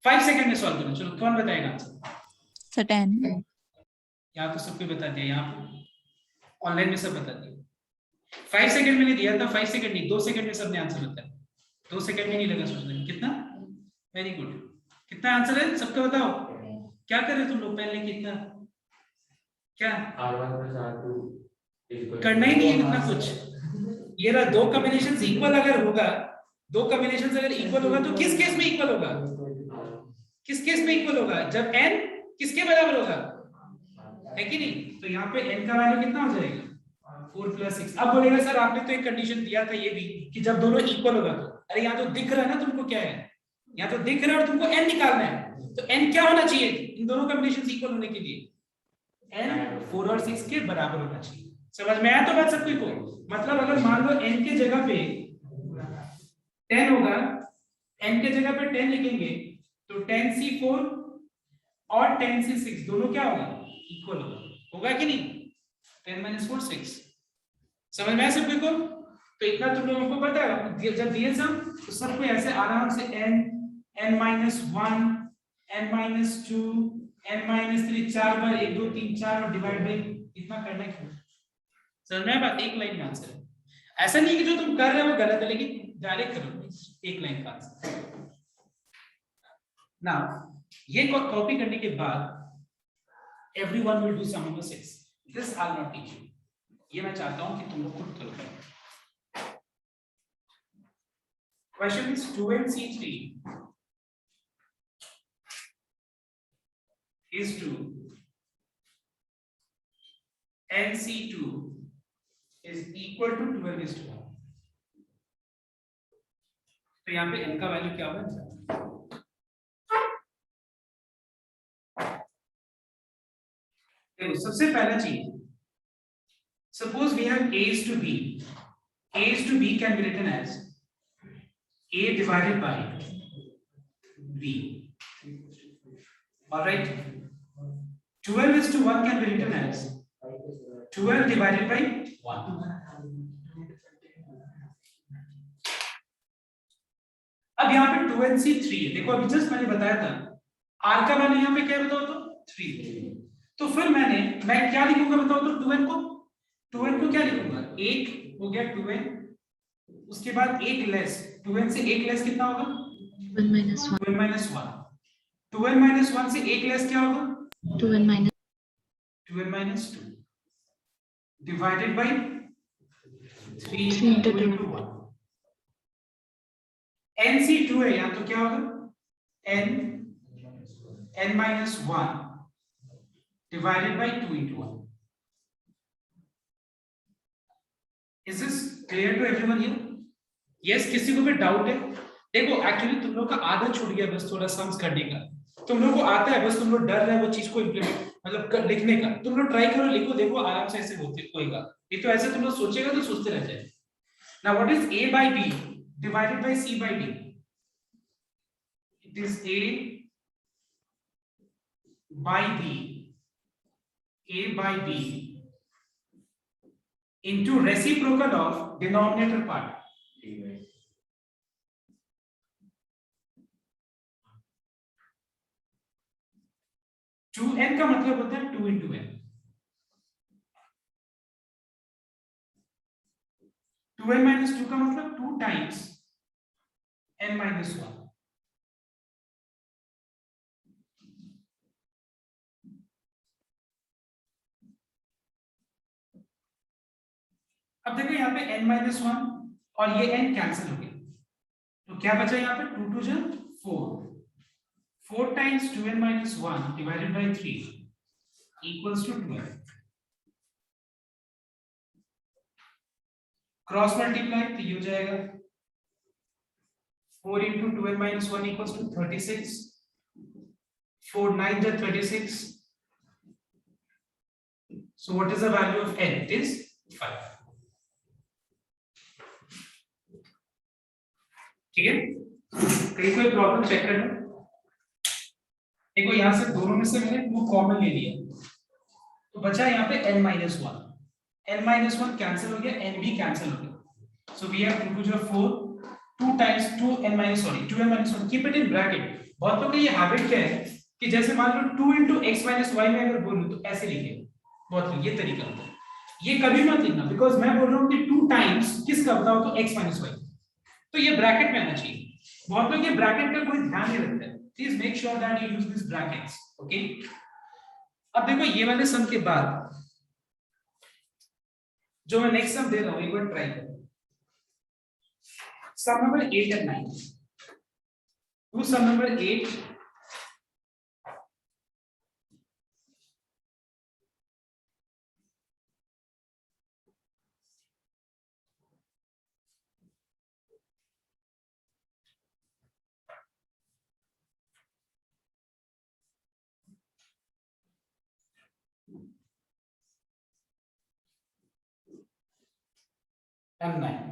5 सेकंड में सॉल्व करो. चलो कौन बताएगा आंसर, सर 10. यहाँ तो सबको बता दिया, यहाँ पे ऑनलाइन में सब बता दिया. 5 सेकंड में नहीं दिया था, 5 सेकंड नहीं, 2 सेकंड में सबने आंसर बताया. 2 सेकंड में नहीं लगा सोचने में. कितना, वेरी गुड. कितना आंसर है सबका बताओ। क्या कर रहे हो तुम लोग पहले कितना क्या R1 plus R2 करना ही नहीं है कितना कुछ। ये रहा दो कॉम्बिनेशंस इक्वल अगर होगा, दो कॉम्बिनेशंस अगर इक्वल होगा तो किस केस में इक्वल होगा, किस केस में इक्वल होगा, जब n किसके बराबर होगा, है कि नहीं। तो यहाँ पे n का वैल्यू कितना हो जाएगा 4 + 6। अब बोलेगा सर आपने तो एक कंडीशन दिया था ये भी कि जब दोनों इक्वल होगा तो, अरे यहाँ तो दिख रहा है ना तुमको क्या है, यहाँ तो दिख रहा है और तुमको n निकालना है, तो n क्या होना चाहिए इन दोनों कॉम्बिनेशंस इक्वल होने के लिए, n 4 और 6 के बराबर होना चाहिए। समझ में आया तो बात सबको को। मतलब अगर मान लो n के जगह पे 10 होगा, n के जगह पे 10 लिखेंगे तो 10c4 और 10c6 दोनों क्या होगा इक्वल होगा कि नहीं, 10 - 4 6। समझ में आया सबको को। तो इतना तुम लोगों को पता है जब दिए सब तो सबको ऐसे आराम से n n - 1 n - 2 n - 3 4 बार 1 2 3 4 और डिवाइड बाय इतना करना क्यों। समझ में बात, एक लाइन में आंसर है। ऐसा नहीं कि जो तुम कर रहे हो गलत है, लेकिन डायरेक्ट करो एक लाइन का आंसर। ना ये कॉपी करने के बाद everyone will do some number 6। This I will not teach you, ये मैं चाहता हूं कि तुम लोग खुद करो। Question is 2nc3 is to nc2 is equal to 12:1। तो यहाँ पे n का वैल्यू क्या होगा, देखो सबसे पहला चीज, suppose we have a is to b, a is to b can be written as a divided by b, all right। 12:1 can be written as 12 divided by 1। अब यहाँ पे 2nc3 है, देखो अभी जस्ट मैंने बताया था r का वैल्यू यहाँ पे क्या बताओ तो 3, तो फिर मैं क्या लिखूंगा बताओ तो 2n को क्या लिखूंगा, 1 हो गया 2n, उसके बाद 1 लेस, 2n से 1 लेस कितना होगा 1 minus 1, 2n - 1, 2n - 1 से 1 लेस क्या होगा 2n minus 2n - 2 divided by 3 3 into equal to 1। nc2 है यहाँ तो क्या होगा n - 1 divided by 2 into 1। Is this clear to everyone here? Yes, किसी को भी डाउट है। देखो एक्चुअली तुम लोग का आदत छूट गया बस थोड़ा सम्स करने का, तुम लोग को आता है, बस तुम लोग डर रहे हो वो चीज को इम्प्लीमेंट मतलब लिखने का। तुम लोग ट्राई करो, लिखो, देखो आराम से ऐसे होएगा। ये तो ऐसे तुम लोग सोचेगा तो सोचते रह जाए। Now what is a by b divided by c by d? It is a by b into reciprocal of denominator part। Two n का मतलब होता है 2 into n, 2n - 2 का मतलब 2 times n - 1। अब देखो यहाँ पे n - 1 और ये n कैंसिल हो गया, तो क्या बचा यहाँ पे 2 2 4, 4 times 2n - 1 divided by 3 equals to 12। Cross multiply तो ये हो जाएगा 4 into 2n - 1 equals to 36, 4 9 जा 36। So what is the value of n? It is 5। ठीक है, कहीं कोई प्रॉब्लम चेक करना। देखो यहां से दोनों में से मैंने वो कॉमन ले लिया, तो बचा यहाँ पे n - 1, n - 1 कैंसिल हो गया, n भी कैंसिल हो गया। So we have 2 2 4, 2 times 2n - 1 keep it in bracket. बहुत लोग का ये हैबिट क्या है कि जैसे मान लो 2 into x - y में अगर बोलूं तो ऐसे लिखे, बहुत लोग ये तरीका होता है, ये कभी मत लिखना, बिकॉज मैं बोल रहा हूँ कि 2 times किसका बताओ तो x - y, तो ये ब्रैकेट में आना चाहिए। बहुत लोग ये ब्रैकेट का कोई ध्यान नहीं रखते हैं, please make sure that you use these brackets. Okay. अब देखो ये वाले सम के बाद जो मैं नेक्स्ट सम दे रहा हूं एक बार ट्राई करो. सम number 8 and 9. Do sum number 8. And 9.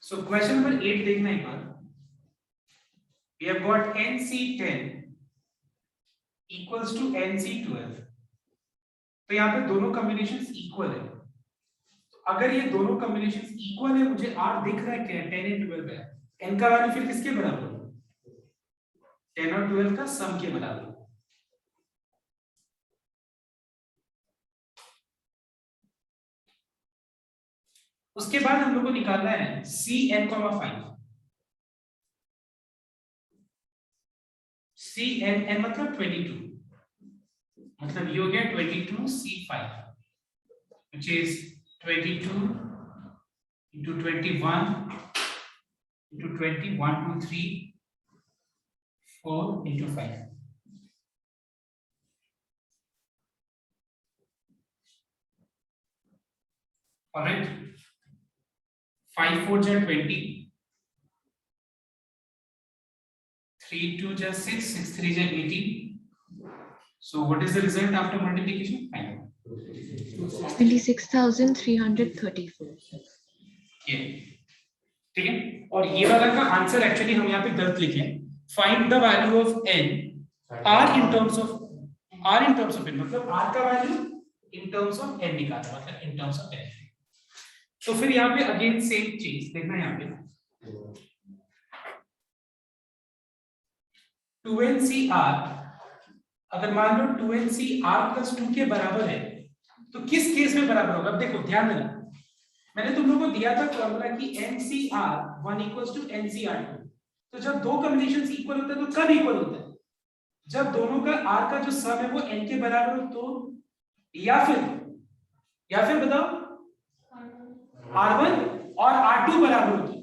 So question number 8 देखना एक बार. We have got NC10 equals to NC12. तो यहाँ पे दोनों कॉम्बिनेशंस इक्वल है. तो अगर ये दोनों कॉम्बिनेशंस इक्वल है, मुझे R दिख रहा है क्या? 10 and 12 है. n का वैल्यू फिर किसके बराबर होगा? 10 और 12 का सम के बराबर. उसके बाद हम लोग को निकालना है CN,5. CN मतलब 22, मतलब ये हो गया 22C5, which is 22 into 21 into 20, 1 2 3 4 into 5. All right. 5 4 जा 20, 3 2 जा 6, 6 3 जा 18. So what is the result after multiplication? 26,334. ये ठीक है. और ये वाला का आंसर एक्चुअली हम यहाँ पे गलत लिखे हैं. Find the value of n r in terms of n, मतलब r का value in terms of n निकालना, मतलब in terms of n. तो फिर यहाँ पे अगेन सेम चीज देखना है. यहाँ पे 2NCR, अगर मान लो 2NCR plus 2 के बराबर है, तो किस केस में बराबर होगा? अब देखो ध्यान देना, मैंने तुम लोगों को दिया था फॉर्मूला कि NCR1 equals to NCR2. तो जब दो कॉम्बिनेशंस इक्वल होते हैं तो कब इक्वल होता है? जब दोनों का R का जो सम है वो n के बराबर हो तो, या फिर बताओ R1 और R2 बराबर होती.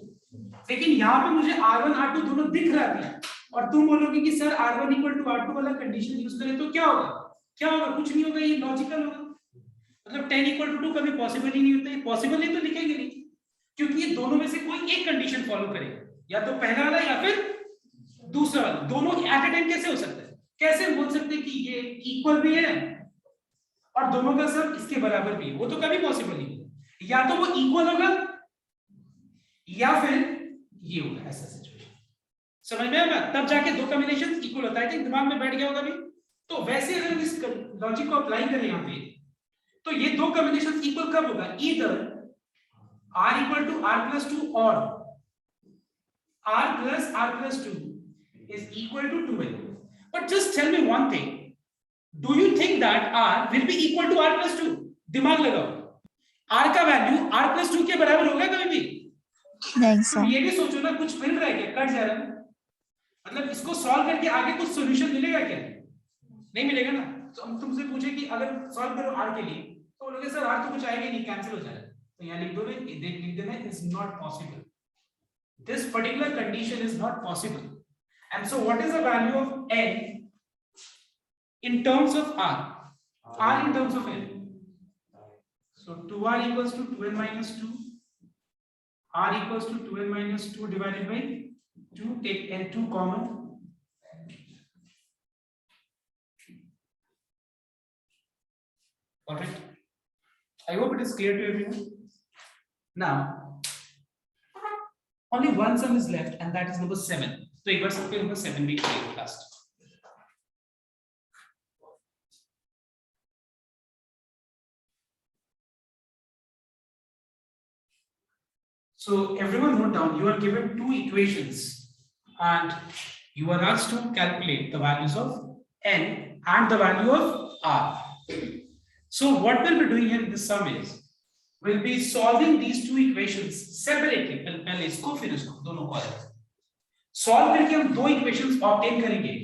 लेकिन यहाँ पे मुझे R1 R2 दोनों दिख रहा है और तुम बोलोगे कि sir R1 equal to R2 वाला कंडीशन यूज करें तो क्या होगा? कुछ नहीं होगा. ये लॉजिकल होगा. मतलब 10 इक्वल टू 2 कभी पॉसिबल ही नहीं होता है. पॉसिबल नहीं तो लिखेंगे नहीं, क्योंकि ये दोनों में से कोई एक कंडीशन फॉलो करेगा, या तो पहला वाला या फिर दूसरा वाला. दोनों एट ए टाइम कैसे हो सकता है? कैसे बोल सकते हैं कि ये इक्वल भी है और दोनों का सम इसके बराबर भी है? वो तो कभी पॉसिबल नहीं होगा. या तो वो इक्वल होगा या फिर ये होगा. ऐसा सिचुएशन समझ में आया? तब जाके दो कॉम्बिनेशन इक्वल होता है. ठीक दिमाग में बैठ गया होगा भी. तो वैसे अगर इस लॉजिक को अप्लाई करें यहाँ पे, तो ये दो कॉम्बिनेशन इक्वल कब होगा? Either R equal to R plus 2 or R plus R plus 2 is equal to 2n. But just tell me one thing, do you think that R will be equal to R plus 2? दिमाग लगाओ. R का value R plus 2 के बराबर होगा कभी भी? नहीं तो सर. ये भी सोचो ना, कुछ मिल रहा है क्या? कट जा रहा है. मतलब इसको सॉल्व करके आगे कुछ सॉल्यूशन मिलेगा क्या? नहीं मिलेगा ना. तो हम तुमसे पूछे कि अगर सॉल्व करो R के लिए, तो बोलोगे सर R तो कुछ आएगा नहीं, कैंसिल हो जाएगा. तो यहाँ लिख दो, लिख देना is not possible. This particular condition is not possible. And so what is the value of n in terms of r? R in terms of n. So 2r equals to 2n minus 2. R equals to 2n minus 2 divided by 2. Take n2 common. All right. I hope it is clear to everyone. Now, only one sum is left, and that is number 7. तो एक बार सबके ऊपर 7 भी करेंगे last. So everyone note down, you are given two equations and you are asked to calculate the values of n and the value of r. So what we'll be doing here in this sum is we'll be solving these two equations separately. पहले इसको फिर इसको दोनों को अलग solve करके हम दो इक्वेशंस ऑब्टेन करेंगे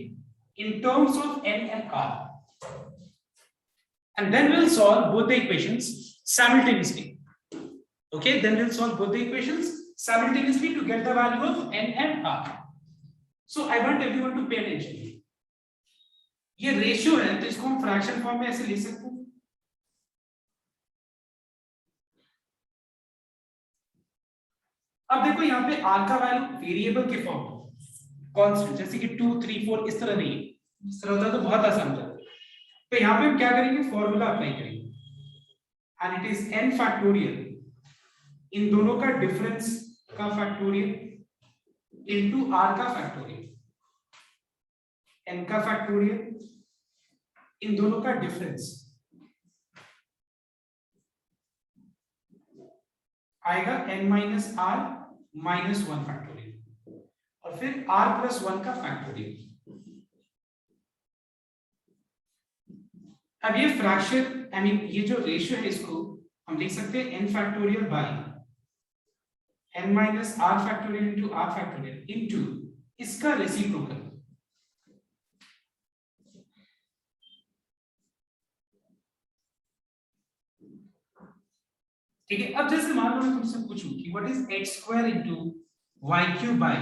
in terms of n and r, and then we'll solve both the equations simultaneously. Okay, then we'll solve both the equations simultaneously to get the value of n and r. So I want everyone to pay attention. ये ratio है तो इसको हम fraction form में ऐसे ले सकते हैं। अब देखो यहाँ पे r का वैल्यू वेरिएबल के फॉर्म में कांस्टेंट, जैसे कि 2 3 4 इस तरह नहीं है, इस तरह होता तो बहुत आसान होता। तो यहाँ पे हम क्या करेंगे, फॉर्मूला अप्लाई करेंगे and it is n factorial, इन दोनों का डिफरेंस का फैक्टोरियल इनटू r का फैक्टोरियल, n का फैक्टोरियल इन दोनों का डिफरेंस आएगा n minus r minus 1 factorial और फिर r प्लस 1 का फैक्टोरियल। अब ये फ्रैक्शन आई मीन ये जो रेशियो है इसको हम लिख सकते हैं n factorial by n minus r factorial into r factorial into इसका रेसिप्रोकल। ठीक है, अब जैसे मान लो मैं तुमसे पूछूं कि what is x square into y cube by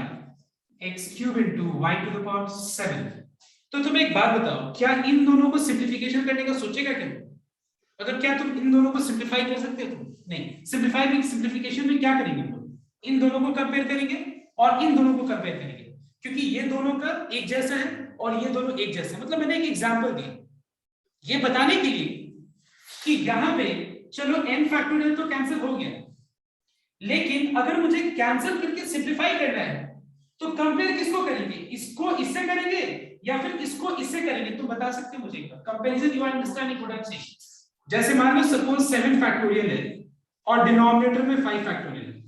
x cube into y to the power 7, तो तुम एक बात बताओ, क्या इन दोनों को सिंपलीफिकेशन करने का सोचेगा क्या? मतलब क्या तुम इन दोनों को सिंपलीफाई कर सकते हो? नहीं। सिंपलीफिकेशन में क्या करेंगे, इन दोनों को कंपेयर करेंगे और इन दोनों को कंपेयर करेंगे, क्योंकि ये दोनों का एक जैसा है और ये दोनों एक जैसा है। मतलब मैंने एक एग्जांपल दिया ये बताने के लिए कि यहाँ पे चलो n फैक्टोरियल तो कैंसिल हो गया, लेकिन अगर मुझे कैंसिल करके सिंपलीफाई करना है तो कंपेयर किसको करेंगे, इसको इससे करेंगे या फिर इसको इससे करेंगे? तुम बता सकते हो मुझे एक बार, comparison you are understanding what I am saying. जैसे मान लो सपोज 7 फैक्टोरियल है और डिनोमिनेटर में 5 फैक्टोरियल है,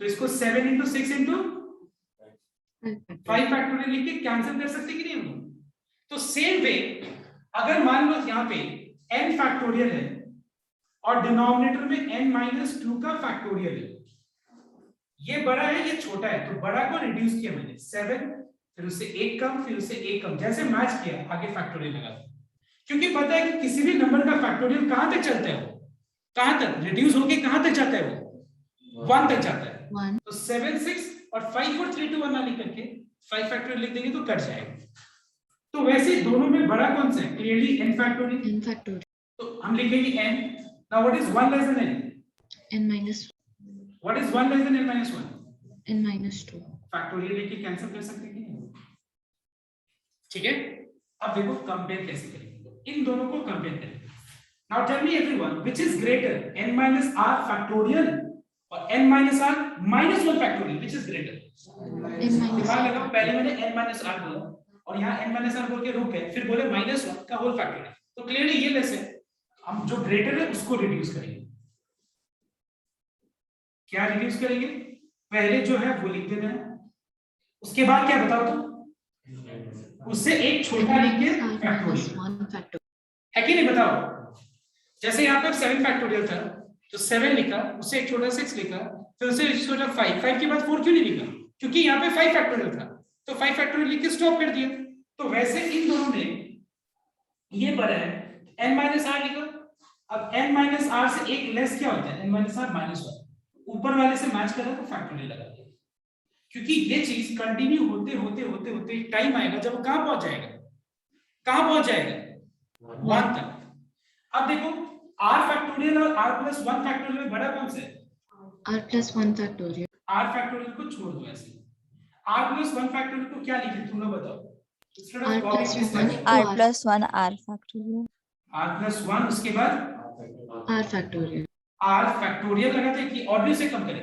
तो इसको 7 into 6 into 5 फैक्टोरियल लिख के कैंसिल कर सकते कि नहीं हम? तो सेम वे अगर मान लो यहाँ पे n फैक्टोरियल है और डिनोमिनेटर में n माइनस 2 का फैक्टोरियल है, ये बड़ा है ये छोटा है, तो बड़ा को रिड्यूस किया मैंने 7, फिर उससे एक कम, फिर उससे एक कम, जैसे मैच किया आगे फैक्टोरियल लगा, क्योंकि पता है कि किसी भी नंबर का फैक्टोरियल कहां तक चलता है, वो कहां तक रिड्यूस होके कहां तक जाता है, वो 1 तक जाता है। तो 7 6 और 5 4 3 2 1 ना लिख करके 5 फैक्टोरियल लिख देंगे तो कट जाएगा। तो वैसे दोनों में बड़ा कौन सा है? Clearly n factorial. तो हम लिखेंगे n। Now what is 1 less than n? n minus what is 1 less than n minus 1? n minus 2. Factorial लेके कैंसिल कर सकते हैं कि नहीं? ठीक है, अब देखो कंपेयर कैसे करेंगे, इन दोनों को कंपेयर करेंगे। Now tell me everyone which is greater, n minus r factorial और n minus r minus 1 factorial, which is greater? n minus दिमाग r. लगाओ, पहले मैंने n minus r बोला और यहाँ n minus r बोल के रुक गए, फिर बोले -1 का होल फैक्टोरियल, तो क्लियरली ये लेस है, हम जो ग्रेटर है उसको रिड्यूस करेंगे। क्या रिड्यूस करेंगे? पहले जो है वो लिख देना है, उसके बाद क्या बताओ तुम, उससे एक छोटा लिख के फैक्टोरियल है कि नहीं, बताओ। जैसे यहाँ पे 7 फैक्टोरियल था तो 7 लिखा, उससे एक छोटा 6 लिखा, फिर उससे एक छोटा 5 के बाद 4 क्यों नहीं लिखा? क्योंकि यहाँ पे 5 फैक्टोरियल था तो 5 फैक्टोरियल लिख के स्टॉप कर दिया। तो वैसे इन दोनों में ये बड़ा है n माइनस r लिखो। अब n माइनस r से एक लेस क्या होता है? n माइनस r माइनस 1, ऊपर वाले से मैच कर रहा तो फैक्टोरियल लगा दिया, क्योंकि ये चीज कंटिन्यू होते होते होते होते एक टाइम आएगा जब वो कहां पहुंच जाएगा, कहां पहुंच जाएगा? 1 तक। अब देखो r फैक्टोरियल और r प्लस 1 फैक्टोरियल में बड़ा कौन सा है? r plus 1 factorial. r factorial को छोड़ दो ऐसे, r प्लस 1 फैक्टोरियल को क्या लिखे तुम लोग बताओ? r plus 1 r plus 1 r factorial. r plus 1 उसके बाद r factorial. r फैक्टोरियल लगाते हैं कि और भी उसे कम करें,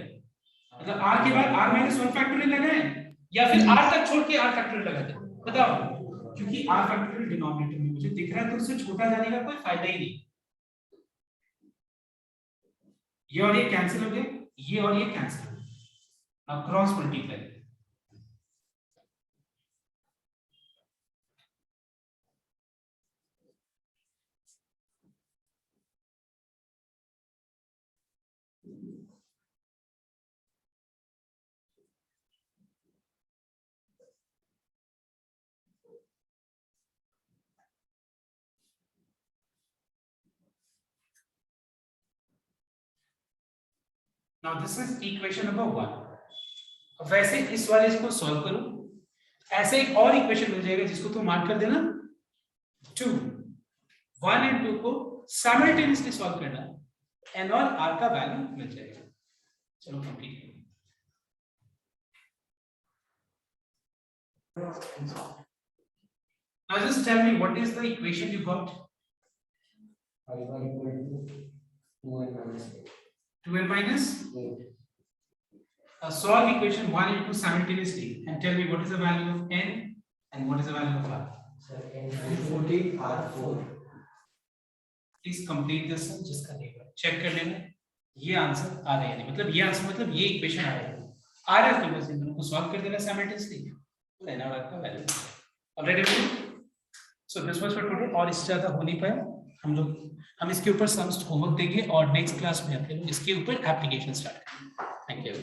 मतलब r के बाद r माइनस 1 फैक्टोरियल लगाएं या फिर r तक छोड़ के r फैक्टोरियल लगा दे, बताओ, क्योंकि r फैक्टोरियल डिनोमिनेटर में मुझे दिख रहा है तो उससे छोटा जाने का कोई फायदा ही नहीं। ये और ये कैंसिल हो गए, ये और ये कैंसिल हो गए, अब cross multiply. Now this is equation number 1. अब वैसे इस वाले इसको सॉल्व करो, ऐसे एक और इक्वेशन मिल जाएगा जिसको तुम मार्क कर देना 2, 1 एंड 2 को साइमल्टेनियसली सॉल्व करना, n और r का वैल्यू मिल जाएगा। चलो कंप्लीट करो। Now just tell me what is the equation you got? y1 equal to 2n minus 2n minus 8. solve equation 1 and 2 simultaneously and tell me what is the value of n and what is the value of r. Sir, n 40 r4. Please complete this sum, just कर लेगा, check कर लेना ये answer आ रहा है नहीं, मतलब ये आंसर मतलब ये इक्वेशन आ रहा है, आ रहा है तो बस इन दोनों को सॉल्व कर देना simultaneously, n और r का value already. So this was for today, और इससे ज्यादा हो नहीं पाया, हम इसके ऊपर सम्स होमवर्क देंगे और नेक्स्ट क्लास में हम इसके ऊपर एप्लीकेशन स्टार्ट करेंगे। Thank you.